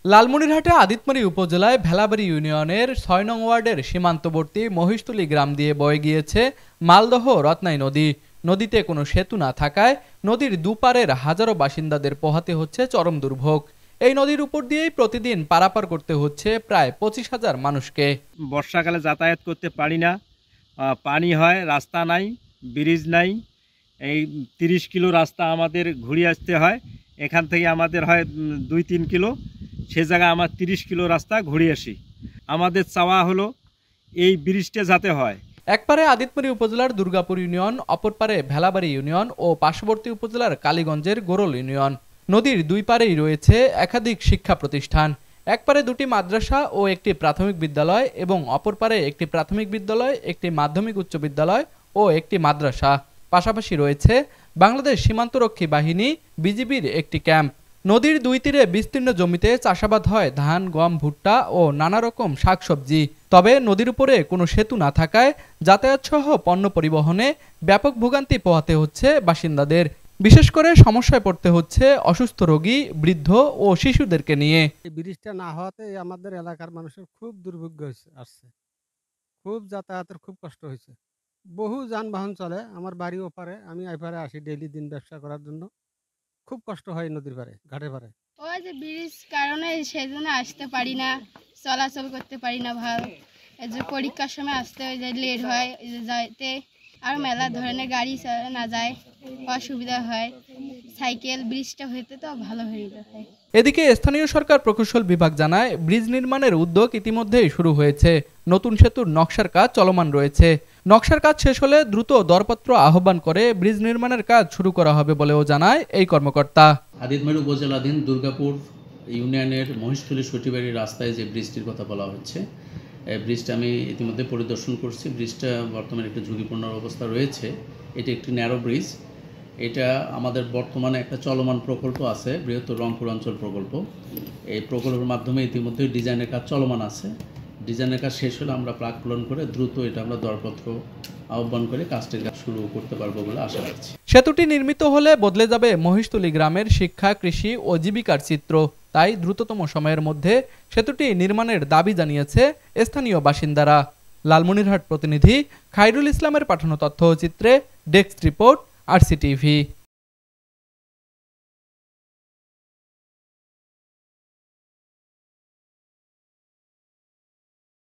লালমনিরহাটে আদিতমারী উপজেলায় ভেলাবাড়ী ইউনিয়নের ৬ নং ওয়ার্ডের সীমান্তবর্তী মহিষতলী গ্রাম দিয়ে বয়ে গিয়েছে মালদহ রত্নাই নদী। নদীতে কোনো সেতু না থাকায় নদীর দুপারের হাজারো বাসিন্দাদের পোহাতে হচ্ছে চরম দুর্ভোগ। এই নদীর উপর দিয়েই প্রতিদিন পারাপার করতে হচ্ছে প্রায় ২৫,০০০ মানুষকে। বর্ষাকালে যাতায়াত করতে পারি না, পানি হয়, রাস্তা নাই, ব্রিজ নাই। এই ৩০ কিলো রাস্তা আমাদের ঘুরে আসতে হয়। এখান থেকে আমাদের হয় ২-৩ কিলো, সে জায়গায় আমার ৩০ কিলো রাস্তা ঘুরে আসি। আমাদের চাওয়া হলো এই ব্রিজটা যাতে হয়। একপারে আদিতমারী উপজেলার দুর্গাপুর ইউনিয়ন, অপর পারে ভেলাবাড়ী ইউনিয়ন ও পার্শ্ববর্তী উপজেলার কালীগঞ্জের গোরল ইউনিয়ন। নদীর দুই পারেই রয়েছে একাধিক শিক্ষা প্রতিষ্ঠান। একপারে দুটি মাদ্রাসা ও একটি প্রাথমিক বিদ্যালয় এবং অপর পারে একটি প্রাথমিক বিদ্যালয়, একটি মাধ্যমিক উচ্চ বিদ্যালয় ও একটি মাদ্রাসা। পাশাপাশি রয়েছে বাংলাদেশ সীমান্তরক্ষী বাহিনী বিজিবির একটি ক্যাম্প। নদীর দুই তীরে বিস্তীর্ণ জমিতে চাষাবাদ হয় ধান, গম, ভুট্টা ও নানা রকম শাকসবজি। তবে নদীর উপরে কোনো সেতু না থাকায় যাতায়াত সহ পণ্য পরিবহনে ব্যাপক ভোগান্তি পোহাতে হচ্ছে বাসিন্দাদের। বিশেষ করে সমস্যায় পড়তে হচ্ছে অসুস্থ রোগী, বৃদ্ধ ও শিশুদেরকে নিয়ে। এই ব্রিজটা না হওয়াতে আমাদের এলাকার মানুষের খুব দুর্ভোগ আসছে, খুব যাতায়াতের খুব কষ্ট হয়েছে। বহু যানবাহন চলে, আমার বাড়ি ওপারে, আমি এপারে আসি ডেইলি দিন ব্যবসা করার জন্য। খুব কষ্ট হয় নদীর পারে, ঘাটের পারে। ওই যে ব্রিজ কারণে সেই জন্য আসতে পারি না, চলাচল করতে পারি না ভালো। এই যে পরীক্ষার সময় আসতে ওই যে লেট হয়, এই যে যাইতে আর মেলা ধরনের গাড়ি না যায়, অসুবিধা হয়। সাইকেল ব্রিজটা হইতে তো ভালো হয়ে যায়। এদিকে স্থানীয় সরকার প্রকৌশল বিভাগ জানায়, ব্রিজ নির্মাণের উদ্যোগ ইতিমধ্যেই শুরু হয়েছে। নতুন সেতুর নকশার কাজ চলমান রয়েছে। নকশার কাজ শেষ হলে দ্রুত দরপত্র আহ্বান করে ব্রিজ নির্মাণের কাজ শুরু করা হবে বলেও জানায় এই কর্মকর্তা। আদিতমারী উপজেলাধীন দুর্গাপুর ইউনিয়নের মহিষতলী সটিবাড়ি রাস্তায় যে ব্রিজটির কথা বলা হচ্ছে, এই ব্রিজটা আমি ইতিমধ্যে পরিদর্শন করছি। ব্রিজটা বর্তমানে একটু ঝুঁকিপূর্ণ অবস্থা রয়েছে। এটি একটি ন্যারো ব্রিজ। এটা আমাদের বর্তমানে একটা চলমান প্রকল্প আছে, বৃহত্তর রংপুর অঞ্চল প্রকল্প। এই প্রকল্পের মাধ্যমে ইতিমধ্যে ডিজাইনের কাজ চলমান আছে। ডিজাইনের কাজ শেষ হলে আমরা প্রাক্কলন করে দ্রুত এটা আমরা দরপত্র আহ্বান করে কাজটির কাজ শুরু করতে পারবো বলে আশা রাখছি। সেতুটি নির্মিত হলে বদলে যাবে মহিষতলী গ্রামের শিক্ষা, কৃষি ও জীবিকার চিত্র। তাই দ্রুততম সময়ের মধ্যে সেতুটি নির্মাণের দাবি জানিয়েছে স্থানীয় বাসিন্দারা। লালমনিরহাট প্রতিনিধি খায়রুল ইসলামের পাঠানো তথ্যচিত্রে ডেস্ক রিপোর্ট, RCTV।